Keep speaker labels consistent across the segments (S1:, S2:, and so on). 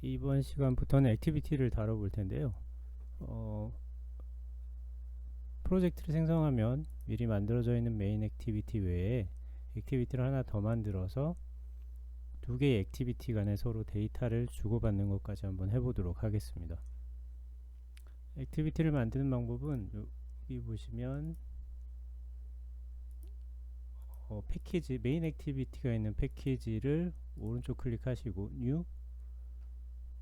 S1: 이번 시간부터는 액티비티를 다뤄볼 텐데요. 프로젝트를 생성하면 미리 만들어져 있는 메인 액티비티 외에 액티비티를 하나 더 만들어서 두 개의 액티비티 간에 서로 데이터를 주고받는 것까지 한번 해보도록 하겠습니다. 액티비티를 만드는 방법은 여기 보시면 패키지, 메인 액티비티가 있는 패키지를 오른쪽 클릭하시고 New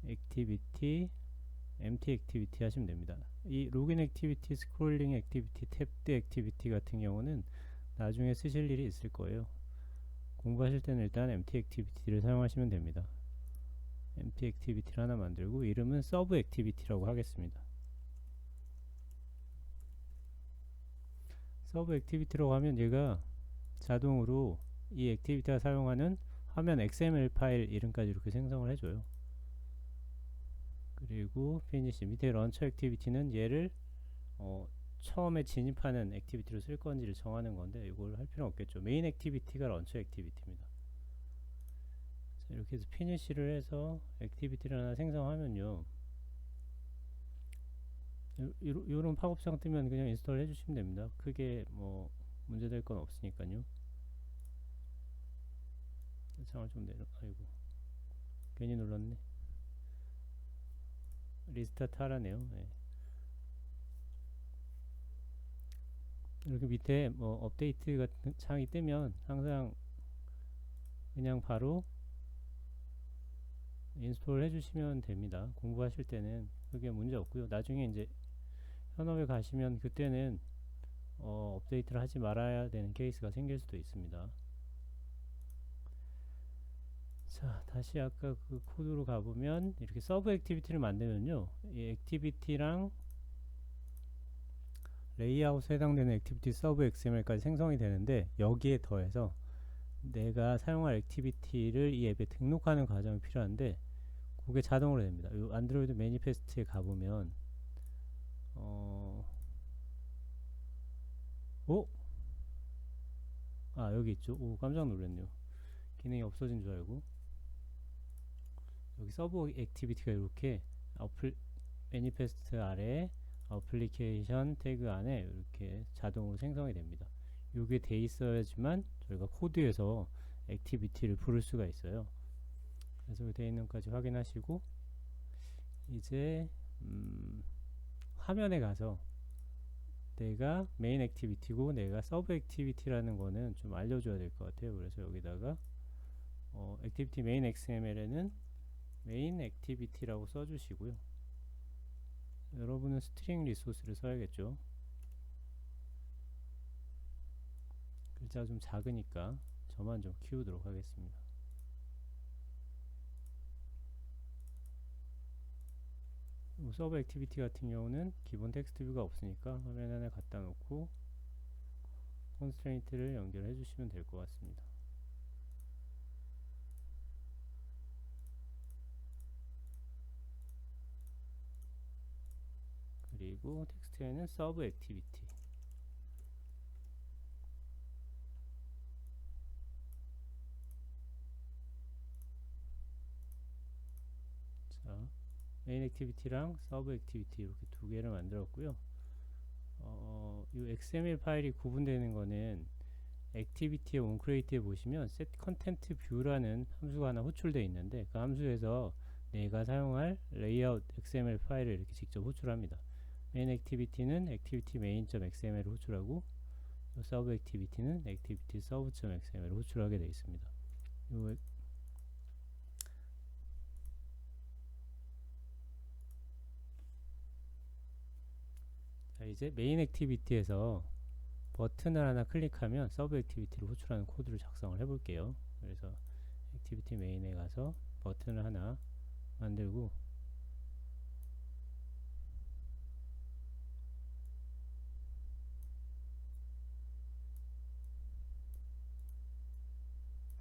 S1: 액티비티 empty 액티비티 하시면 됩니다. 이 로그인 액티비티, 스크롤링 액티비티, 탭드 액티비티 같은 경우는 나중에 쓰실 일이 있을 거예요. 공부하실 때는 일단 empty 액티비티를 사용하시면 됩니다. empty 액티비티를 하나 만들고 이름은 서브 액티비티라고 하겠습니다. 서브 액티비티라고 하면 얘가 자동으로 이 액티비티가 사용하는 화면 XML 파일 이름까지 이렇게 생성을 해줘요. 그리고 피니시 밑에 런처 액티비티는 얘를 처음에 진입하는 액티비티로 쓸 건지를 정하는 건데 이걸 할 필요는 없겠죠. 메인 액티비티가 런처 액티비티입니다. 자, 이렇게 해서 피니시를 해서 액티비티를 하나 생성하면요, 요런 팝업창 뜨면 그냥 인스톨 해주시면 됩니다. 크게 뭐 문제될 건 없으니까요. 창을 좀 내려, 아이고 괜히 눌렀네. 리스타트 하라네요. 네. 이렇게 밑에 뭐 업데이트 같은 창이 뜨면 항상 그냥 바로 인스톨 해주시면 됩니다. 공부하실 때는 그게 문제 없고요. 나중에 이제 현업에 가시면 그때는 업데이트를 하지 말아야 되는 케이스가 생길 수도 있습니다. 자, 다시 아까 그 코드로 가보면 이렇게 서브 액티비티를 만들면요, 이 액티비티랑 레이아웃에 해당되는 액티비티 서브 XML까지 생성이 되는데, 여기에 더해서 내가 사용할 액티비티를 이 앱에 등록하는 과정이 필요한데 그게 자동으로 됩니다. 이 안드로이드 매니페스트에 가보면 여기 있죠. 오, 깜짝 놀랐네요. 기능이 없어진 줄 알고. 여기 서브 액티비티가 이렇게 매니페스트 아래 어플리케이션 태그 안에 이렇게 자동으로 생성이 됩니다. 이게 돼 있어야지만 저희가 코드에서 액티비티를 부를 수가 있어요. 그래서 돼 있는 것까지 확인하시고 이제 화면에 가서 내가 메인 액티비티고 내가 서브 액티비티라는 거는 좀 알려줘야 될 것 같아요. 그래서 여기다가 액티비티 메인 XML에는 메인 액티비티라고 써주시고요. 여러분은 스트링 리소스를 써야겠죠. 글자가 좀 작으니까 저만 좀 키우도록 하겠습니다. 서브 액티비티 같은 경우는 기본 텍스트 뷰가 없으니까 화면 안에 갖다 놓고 컨스트레인트를 연결해 주시면 될 것 같습니다. 그리고 텍스트에는 서브 액티비티, 자, 메인 액티비티랑 서브 액티비티 이렇게 두 개를 만들었고요. 이 XML 파일이 구분되는 거는 액티비티의 onCreate에 보시면 set content view라는 함수가 하나 호출되어 있는데 그 함수에서 내가 사용할 레이아웃 XML 파일을 이렇게 직접 호출합니다. 메인 액티비티는 액티비티 main.xml을 호출하고 서브 액티비티는 액티비티 serve.xml을 호출하게 되어 있습니다. 자, 이제 메인 액티비티에서 버튼을 하나 클릭하면 서브 액티비티를 호출하는 코드를 작성을 해볼게요. 그래서 액티비티 메인에 가서 버튼을 하나 만들고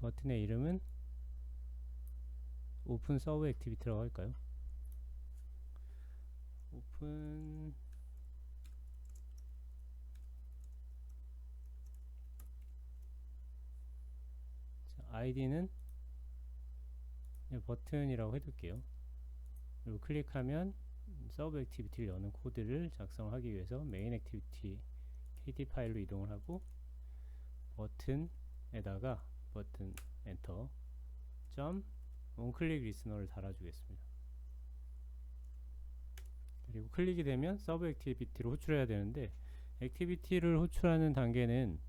S1: 버튼의 이름은 오픈 서브 액티비티라고 할까요? 오픈 아이디는 버튼이라고 해둘게요. 그리고 클릭하면 서브 액티비티를 여는 코드를 작성하기 위해서 메인 액티비티 KT 파일로 이동을 하고 버튼에다가 버튼 엔터 점 onClick 리스너를 달아주겠습니다. 그리고 클릭이 되면 서브 액티비티로 호출해야 되는데 액티비티를 호출하는 단계는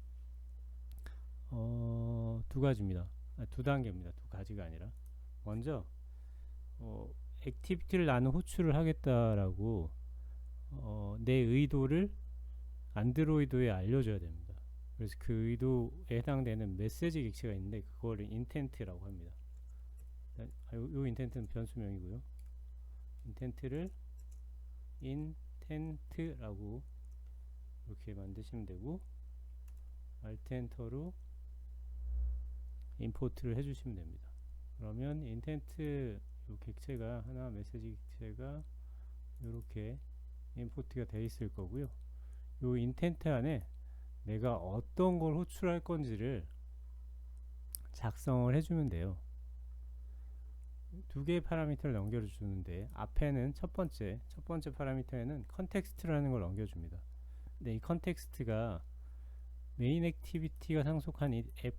S1: 두 가지입니다. 두 단계입니다. 두 가지가 아니라 먼저 액티비티를 나는 호출을 하겠다라고 내 의도를 안드로이드에 알려줘야 됩니다. 그래서 그 의도에 해당되는 메시지 객체가 있는데 그거를 인텐트라고 합니다. 요 인텐트는 변수명이고요. 인텐트를 인텐트라고 이렇게 만드시면 되고 Alt 엔터로 임포트를 해주시면 됩니다. 그러면 인텐트 요 객체가 하나 메시지 객체가 이렇게 임포트가 되어 있을 거고요. 요 인텐트 안에 내가 어떤 걸 호출할 건지를 작성을 해주면 돼요. 두 개의 파라미터를 넘겨주는데 앞에는 첫 번째 파라미터에는 컨텍스트라는 걸 넘겨줍니다. 근데 이 컨텍스트가 메인 액티비티가 상속한 이 앱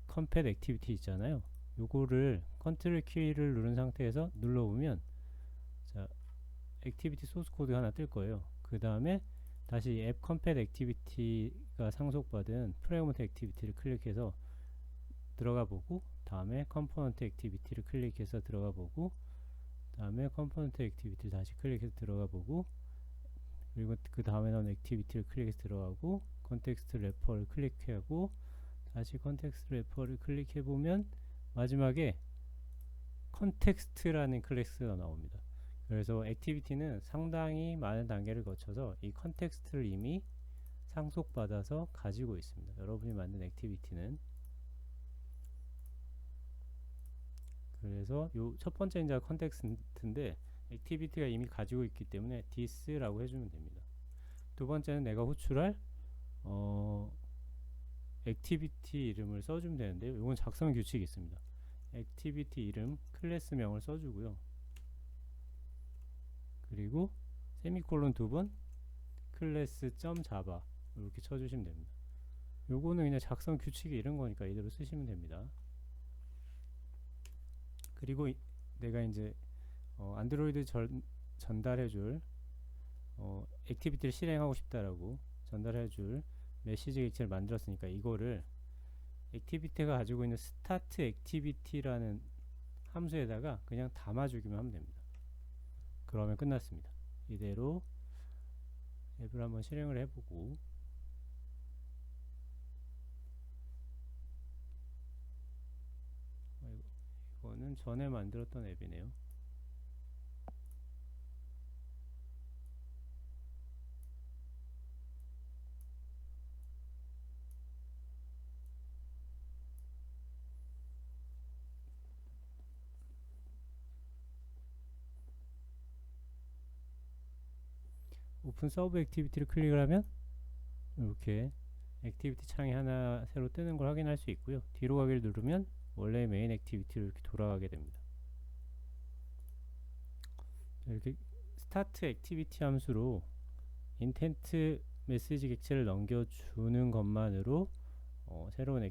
S1: 컴팻 액티비티 있잖아요. 요거를 컨트롤 키를 누른 상태에서 눌러보면 자 액티비티 소스 코드 하나 뜰 거예요. 그 다음에 다시 앱 컴팻 액티비티가 상속받은 프레그먼트 액티비티를 클릭해서 들어가 보고 다음에 컴포넌트 액티비티를 클릭해서 들어가 보고 다음에 컴포넌트 액티비티를 다시 클릭해서 들어가 보고 그리고 그 다음에 나온 액티비티를 클릭해서 들어가고 컨텍스트 래퍼를 클릭하고 다시 컨텍스트 래퍼를 클릭해 보면 마지막에 컨텍스트라는 클래스가 나옵니다. 그래서 액티비티는 상당히 많은 단계를 거쳐서 이 컨텍스트를 이미 상속받아서 가지고 있습니다. 여러분이 만든 액티비티는. 그래서 요 첫 번째 이제 컨텍스트인데 액티비티가 이미 가지고 있기 때문에 this라고 해주면 됩니다. 두 번째는 내가 호출할 액티비티 이름을 써주면 되는데요. 이건 작성 규칙이 있습니다. 액티비티 이름 클래스명을 써주고요. 그리고 세미콜론 두 번 클래스.java 이렇게 쳐주시면 됩니다. 요거는 그냥 작성 규칙이 이런 거니까 이대로 쓰시면 됩니다. 그리고 내가 이제 안드로이드 전달해줄 액티비티를 실행하고 싶다라고 전달해줄 메시지 객체를 만들었으니까 이거를 액티비티가 가지고 있는 스타트 액티비티라는 함수에다가 그냥 담아주기만 하면 됩니다. 그러면 끝났습니다. 이대로 앱을 한번 실행을 해보고 이거는 전에 만들었던 앱이네요. 오픈 서브 액티비티를 클릭을 하면 이렇게 액티비티 창이 하나 새로 뜨는 걸 확인할 수 있고요. 뒤로 가기를 누르면 원래 메인 액티비티로 이렇게 돌아가게 됩니다. 이렇게 스타트 액티비티 함수로 인텐트 메시지 객체를 넘겨주는 것만으로 새로운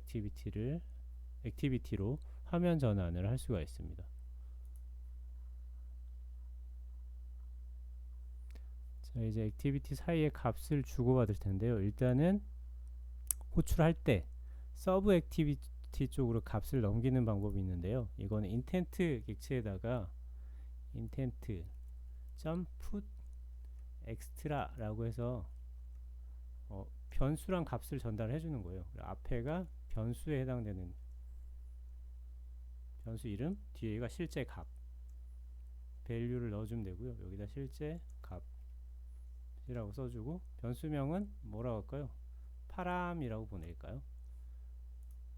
S1: 액티비티로 화면 전환을 할 수가 있습니다. 자, 이제 액티비티 사이에 값을 주고받을 텐데요. 일단은 호출할 때 서브 액티비티 쪽으로 값을 넘기는 방법이 있는데요. 이거는 인텐트 객체에다가 인텐트 put extra라고 해서 변수랑 값을 전달해 주는 거예요. 앞에가 변수에 해당되는 변수 이름, 뒤에가 실제 값 value를 넣어주면 되고요. 여기다 실제 값이라고 써주고 변수명은 뭐라고 할까요? 파람이라고 보낼까요?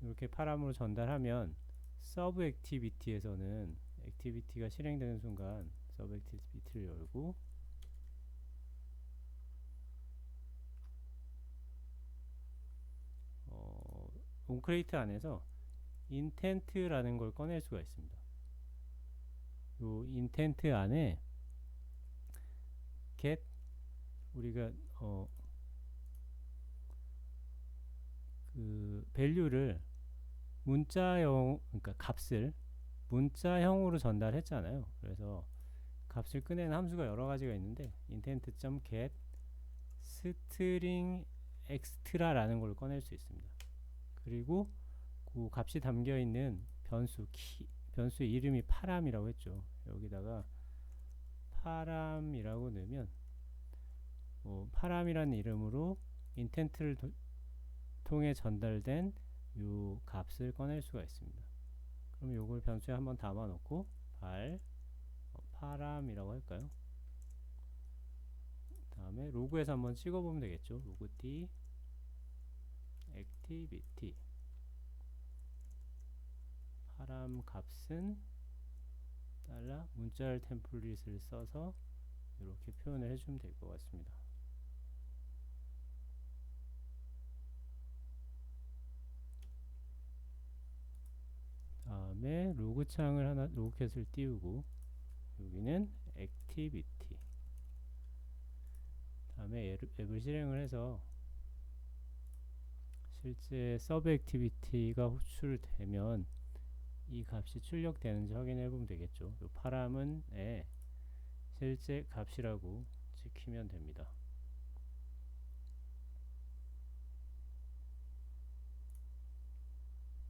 S1: 이렇게 파람으로 전달하면 서브 액티비티에서는 액티비티가 실행되는 순간 서브 액티비티를 열고 온크레이트 안에서 인텐트라는 걸 꺼낼 수가 있습니다. 요 인텐트 안에 get 우리가 그 value를 문자형, 그러니까 값을 문자형으로 전달했잖아요. 그래서 값을 꺼내는 함수가 여러 가지가 있는데 intent.get string extra라는 걸 꺼낼 수 있습니다. 그리고 그 값이 담겨 있는 변수 이름이 파람이라고 했죠. 여기다가 파람이라고 넣으면 파람이라는 이름으로 intent를 통해 전달된 요 값을 꺼낼 수가 있습니다. 그럼 요걸 변수에 한번 담아 놓고 파람이라고 할까요? 다음에 로그에서 한번 찍어보면 되겠죠. 로그 t activity 파람 값은 달러 문자열 템플릿을 써서 이렇게 표현을 해주면 될 것 같습니다. 다음에 로그 창을 하나 로그캣을 띄우고 여기는 activity 다음에 앱을 실행을 해서 실제 서브 액티비티가 호출되면 이 값이 출력되는지 확인해 보면 되겠죠. 이 파람은 실제 값이라고 지키면 됩니다.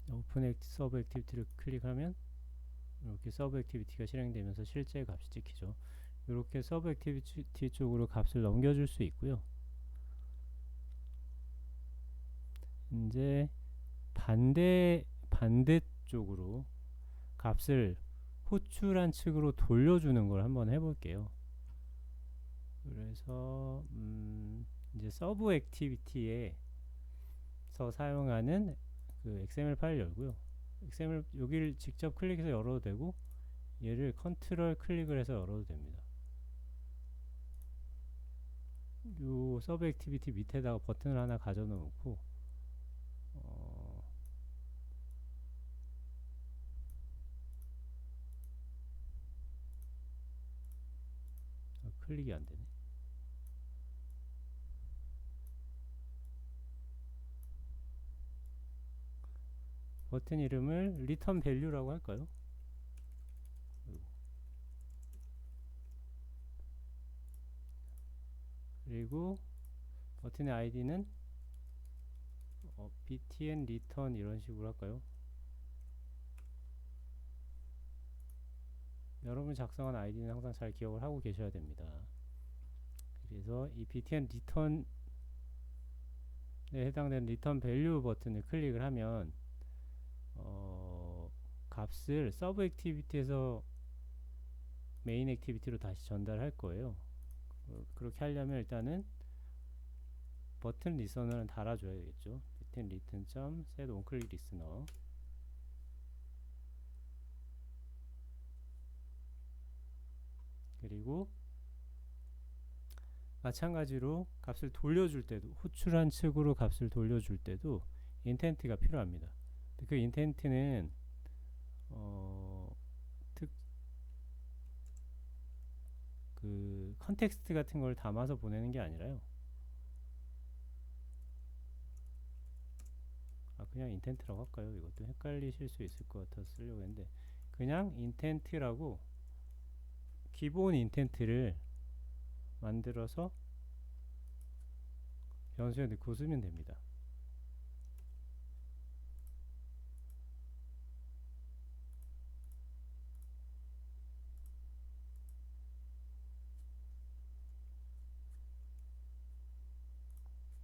S1: 오픈 서브 액티비티를 클릭하면 이렇게 서브 액티비티가 실행되면서 실제 값이 찍히죠. 이렇게 서브 액티비티 쪽으로 값을 넘겨줄 수 있고요. 이제 반대쪽으로 값을 호출한 측으로 돌려주는 걸 한번 해볼게요. 그래서 이제 서브 액티비티에서 사용하는 그 XML 파일 열고요. XML 여기를 직접 클릭해서 열어도 되고 얘를 컨트롤 클릭을 해서 열어도 됩니다. 요 서브 액티비티 밑에다가 버튼을 하나 가져 놓고 클릭이 안 되네. 버튼 이름을 return value라고 할까요? 그리고 버튼의 아이디는 btn return 이런 식으로 할까요? 여러분 작성한 아이디는 항상 잘 기억을 하고 계셔야 됩니다. 그래서 이 btn return에 해당되는 return value 버튼을 클릭을 하면 값을 서브 액티비티에서 메인 액티비티로 다시 전달할 거예요. 그렇게 하려면 일단은 버튼 리서너는 달아줘야 되겠죠. btn return set onClick listener 그리고 마찬가지로 값을 돌려줄 때도 호출한 측으로 값을 돌려줄 때도 인텐트가 필요합니다. 그 인텐트는 그 컨텍스트 같은 걸 담아서 보내는 게 아니라요. 그냥 인텐트라고 할까요? 이것도 헷갈리실 수 있을 것 같아서 쓰려고 했는데 그냥 인텐트라고 기본 인텐트를 만들어서 변수에 넣고 쓰면 됩니다.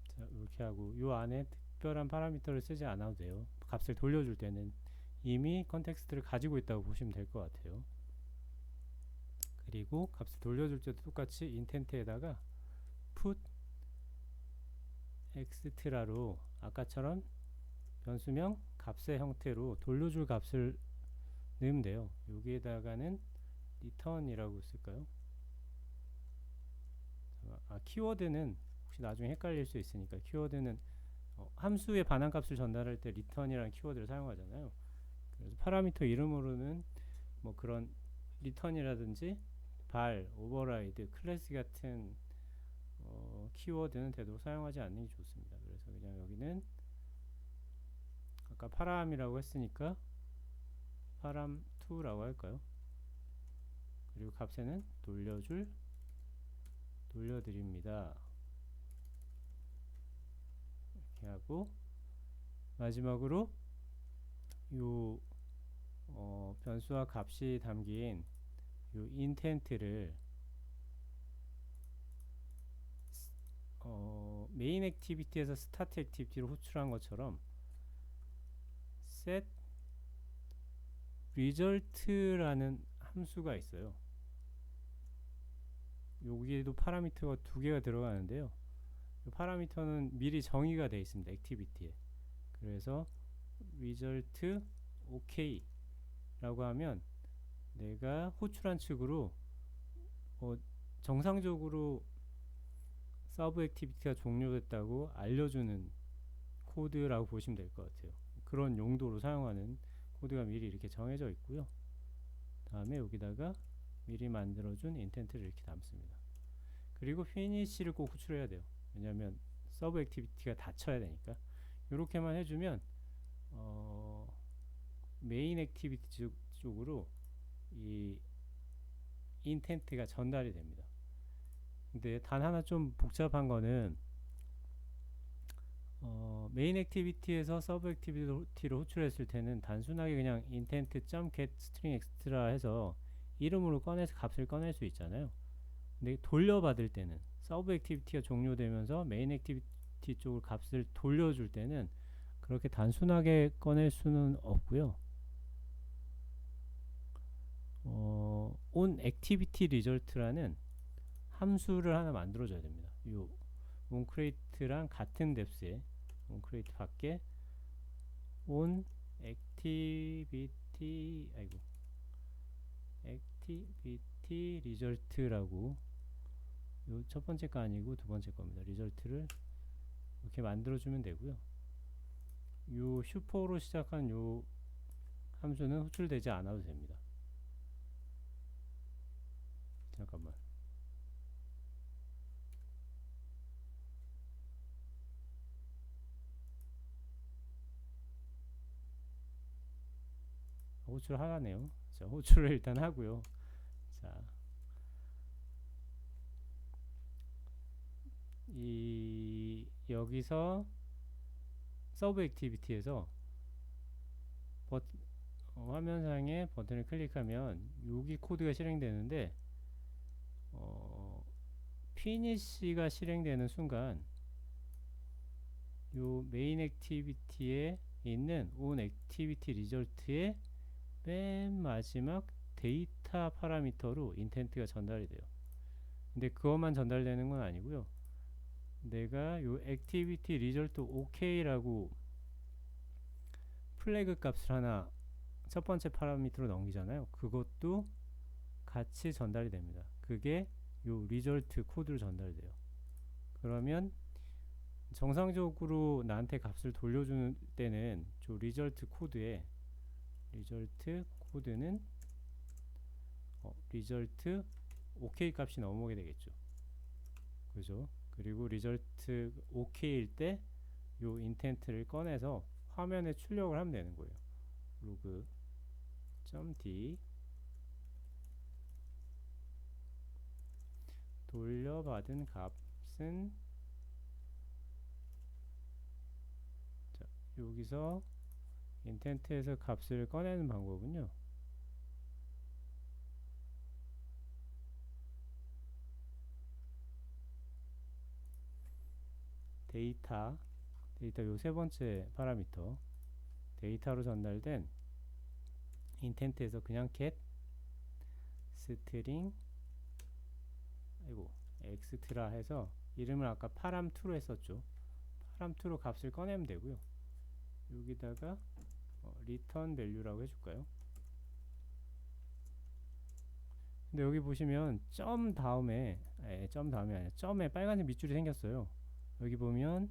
S1: 자, 이렇게 하고 이 안에 특별한 파라미터를 쓰지 않아도 돼요. 값을 돌려줄 때는 이미 컨텍스트를 가지고 있다고 보시면 될 것 같아요. 그리고 값을 돌려줄 때도 똑같이 인텐트에다가 put extra로 아까처럼 변수명 값의 형태로 돌려줄 값을 넣으면 돼요. 여기에다가는 return이라고 쓸까요? 키워드는 혹시 나중에 헷갈릴 수 있으니까 키워드는 함수의 반환값을 전달할 때 return이라는 키워드를 사용하잖아요. 그래서 파라미터 이름으로는 뭐 그런 return이라든지 발, 오버라이드, 클래스 같은 키워드는 되도록 사용하지 않는 게 좋습니다. 그래서 그냥 여기는 아까 파람이라고 했으니까 param2라고 할까요? 그리고 값에는 돌려드립니다. 이렇게 하고 마지막으로 요 변수와 값이 담긴 요 인텐트를 메인 액티비티에서 스타트 액티비티로 호출한 것처럼 set result라는 함수가 있어요. 여기에도 파라미터가 두 개가 들어가는데요. 이 파라미터는 미리 정의가 되어 있습니다. 액티비티에. 그래서 result OK 라고 하면 내가 호출한 측으로 정상적으로 서브 액티비티가 종료됐다고 알려주는 코드라고 보시면 될 것 같아요. 그런 용도로 사용하는 코드가 미리 이렇게 정해져 있고요. 다음에 여기다가 미리 만들어준 인텐트를 이렇게 담습니다. 그리고 피니시를 꼭 호출해야 돼요. 왜냐하면 서브 액티비티가 닫혀야 되니까. 이렇게만 해주면 메인 액티비티 쪽으로 이 인텐트가 전달이 됩니다. 근데 단 하나 좀 복잡한 거는 메인 액티비티에서 서브 액티비티를 호출했을 때는 단순하게 그냥 intent.get string extra 해서 이름으로 꺼내서 값을 꺼낼 수 있잖아요. 근데 돌려받을 때는 서브 액티비티가 종료되면서 메인 액티비티 쪽으로 값을 돌려줄 때는 그렇게 단순하게 꺼낼 수는 없고요. on activity result라는 함수를 하나 만들어줘야 됩니다. 요 onCreate랑 같은 뎁스에 onCreate 밖에 on activity activity result라고 요 첫 번째 거 아니고 두 번째 겁니다. result를 이렇게 만들어주면 되고요. 요 슈퍼로 시작한 요 함수는 호출되지 않아도 됩니다. 잠깐만. 호출 하나네요. 자, 호출을 일단 하고요. 자, 여기서 서브 액티비티에서 화면상에 버튼을 클릭하면 여기 코드가 실행되는데 피니시가 실행되는 순간 요 메인 액티비티에 있는 on 액티비티 리절트의 맨 마지막 데이터 파라미터로 인텐트가 전달이 돼요. 근데 그것만 전달되는 건 아니고요. 내가 요 액티비티 리절트 OK라고 플래그 값을 하나 첫 번째 파라미터로 넘기잖아요. 그것도 같이 전달이 됩니다. 그게 요 리절트 코드로 전달이 돼요. 그러면 정상적으로 나한테 값을 돌려주는 때는 저 리절트 코드에 리절트 코드는 리절트 OK 값이 넘어오게 되겠죠. 그죠? 그리고 리절트 OK일 때 요 인텐트를 꺼내서 화면에 출력을 하면 되는 거예요. log.d 돌려받은 값은 자, 여기서 인텐트에서 값을 꺼내는 방법은요. 데이터 요 세 번째 파라미터 데이터로 전달된 인텐트에서 그냥 get string extra 해서 이름을 아까 param2로 했었죠. param2로 값을 꺼내면 되고요. 여기다가 return value라고 해줄까요? 근데 여기 보시면 점 다음에 아니라 점에 빨간색 밑줄이 생겼어요. 여기 보면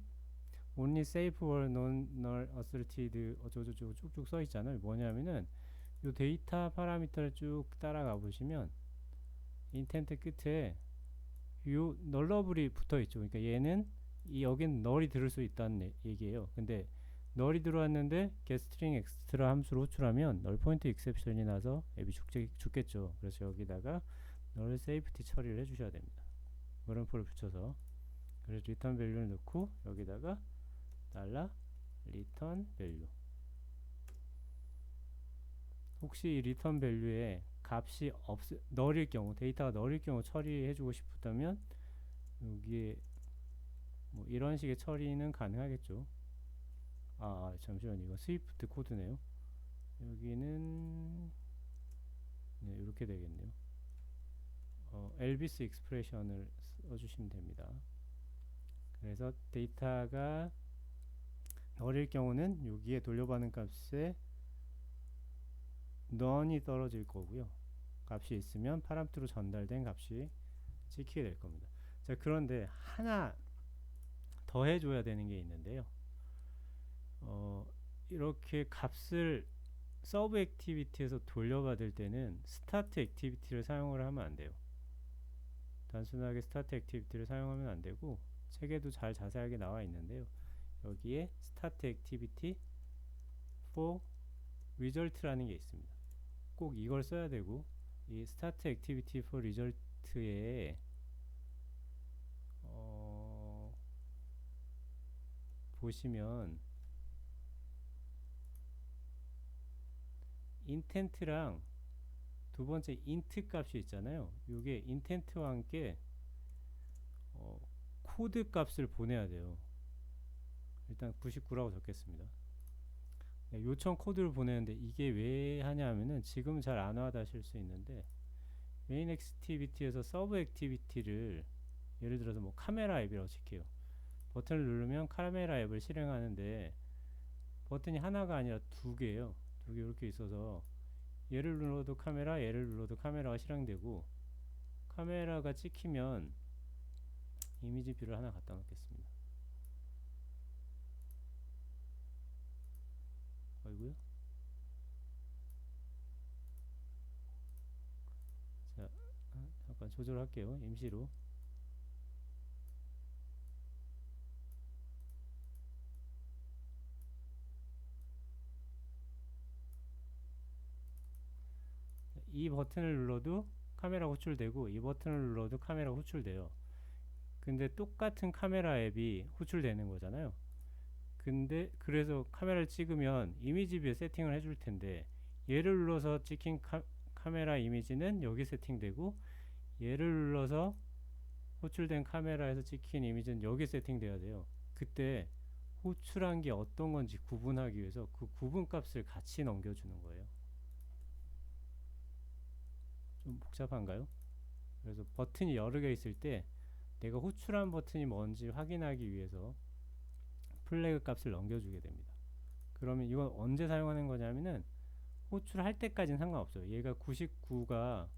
S1: only safe or non-null asserted 어쩌고저쩌고 쭉쭉 써 있잖아요. 뭐냐면은 요 데이터 파라미터를 쭉 따라가 보시면 인텐트 끝에 요 널러블이 붙어 있죠. 그러니까 얘는 여긴 널이 들을 수 있다는 얘기예요. 근데 널이 들어왔는데 getString extra 함수로 호출하면 널 포인트 익셉션이 나서 앱이 죽겠죠. 그래서 여기다가 널 세이프티 처리를 해주셔야 됩니다. 물음표를 붙여서, 그래서 리턴 밸류를 넣고 여기다가 달러 리턴 밸류. 혹시 이 리턴 밸류에 값이 널일 경우, 데이터가 널일 경우 처리해주고 싶다면 여기에 뭐 이런 식의 처리는 가능하겠죠. 잠시만요. 이거 스위프트 코드네요. 여기는 네, 이렇게 되겠네요. 엘비스 익스프레션을 써주시면 됩니다. 그래서 데이터가 널일 경우는 여기에 돌려받는 값에 none이 떨어질 거고요. 값이 있으면 파람트로 전달된 값이 찍히게 될 겁니다. 자, 그런데 하나 더 해줘야 되는 게 있는데요. 이렇게 값을 서브 액티비티에서 돌려받을 때는 스타트 액티비티를 사용을 하면 안 돼요. 단순하게 스타트 액티비티를 사용하면 안 되고, 책에도 잘 자세하게 나와 있는데요. 여기에 스타트 액티비티 for result라는 게 있습니다. 꼭 이걸 써야 되고, 이 스타트 액티비티 for result에 보시면 intent랑 두 번째 int 값이 있잖아요. 이게 intent와 함께 코드 값을 보내야 돼요. 일단 99라고 적겠습니다. 네, 요청 코드를 보내는데 이게 왜 하냐 하면은 지금 잘 안 와닿으실 수 있는데, 메인 액티비티에서 서브 액티비티를 예를 들어서 뭐 카메라 앱이라고 칠게요. 버튼을 누르면 카메라 앱을 실행하는데 버튼이 하나가 아니라 두 개예요. 두 개 이렇게 있어서 얘를 눌러도 카메라, 얘를 눌러도 카메라가 실행되고, 카메라가 찍히면 이미지 뷰를 하나 갖다 놓겠습니다. 어이구요. 자, 잠깐 조절할게요. 임시로. 이 버튼을 눌러도 카메라 호출되고, 이 버튼을 눌러도 카메라 호출돼요. 근데 똑같은 카메라 앱이 호출되는 거잖아요. 근데 그래서 카메라를 찍으면 이미지 뷰에 세팅을 해줄 텐데, 얘를 눌러서 찍힌 카메라 이미지는 여기 세팅되고, 얘를 눌러서 호출된 카메라에서 찍힌 이미지는 여기 세팅돼야 돼요. 그때 호출한 게 어떤 건지 구분하기 위해서 그 구분 값을 같이 넘겨주는 거예요. 좀 복잡한가요? 그래서 버튼이 여러 개 있을 때 내가 호출한 버튼이 뭔지 확인하기 위해서 플래그 값을 넘겨주게 됩니다. 그러면 이건 언제 사용하는 거냐면은 호출할 때까지는 상관없어요. 얘가 99가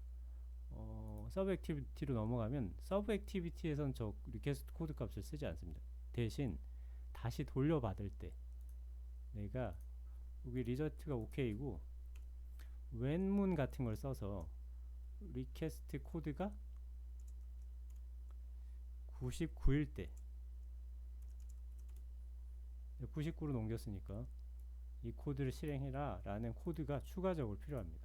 S1: 서브 액티비티로 넘어가면 서브 액티비티에선 저 리퀘스트 코드 값을 쓰지 않습니다. 대신 다시 돌려받을 때 내가 여기 리저트가 OK이고 when문 같은 걸 써서 리퀘스트 코드가 99일 때 99로 넘겼으니까 이 코드를 실행해라 라는 코드가 추가적으로 필요합니다.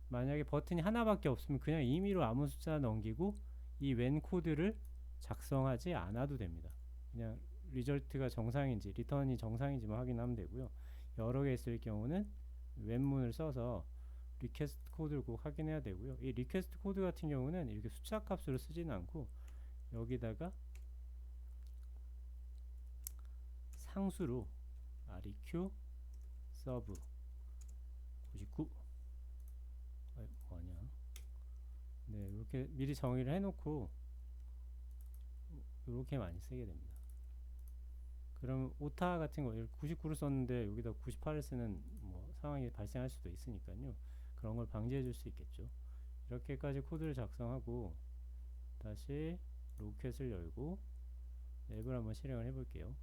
S1: 만약에 버튼이 하나밖에 없으면 그냥 임의로 아무 숫자 넘기고 이 when 코드를 작성하지 않아도 됩니다. 그냥 리절트가 정상인지 리턴이 정상인지만 확인하면 되고요. 여러 개 있을 경우는 when문을 써서 리퀘스트 코드를 꼭 확인해야 되고요. 이 리퀘스트 코드 같은 경우는 이렇게 숫자 값으로 쓰지는 않고 여기다가 상수로 req serve 99 뭐냐, 네, 이렇게 미리 정의를 해놓고 이렇게 많이 쓰게 됩니다. 그럼 오타 같은 거 99를 썼는데 여기다 98을 쓰는 뭐 상황이 발생할 수도 있으니까요. 그런 걸 방지해 줄 수 있겠죠. 이렇게까지 코드를 작성하고 다시 로켓을 열고 앱을 한번 실행을 해 볼게요.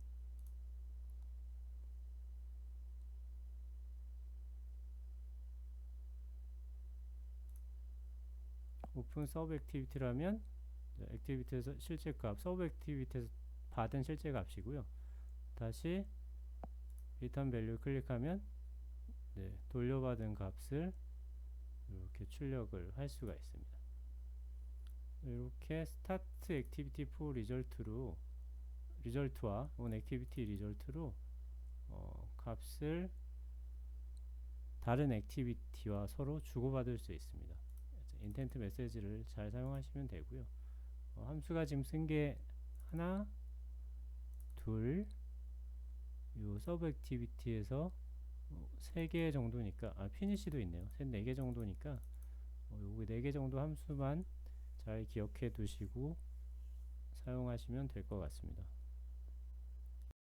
S1: 오픈 서브 액티비티라면 액티비티에서 실제 값, 서브 액티비티에서 받은 실제 값이고요. 다시 리턴 밸류 클릭하면 돌려받은 값을 이렇게 출력을 할 수가 있습니다. 이렇게 스타트 액티비티 푸 리절트와 온 액티비티 리절트로 값을 다른 액티비티와 서로 주고받을 수 있습니다. 인텐트 메시지를 잘 사용하시면 되고요. 함수가 지금 쓴 게 하나, 둘, 요 서브 액티비티에서 3개 정도니까 피니시도 있네요. 4개 정도니까 요거 4개 정도 함수만 잘 기억해 두시고 사용하시면 될 것 같습니다.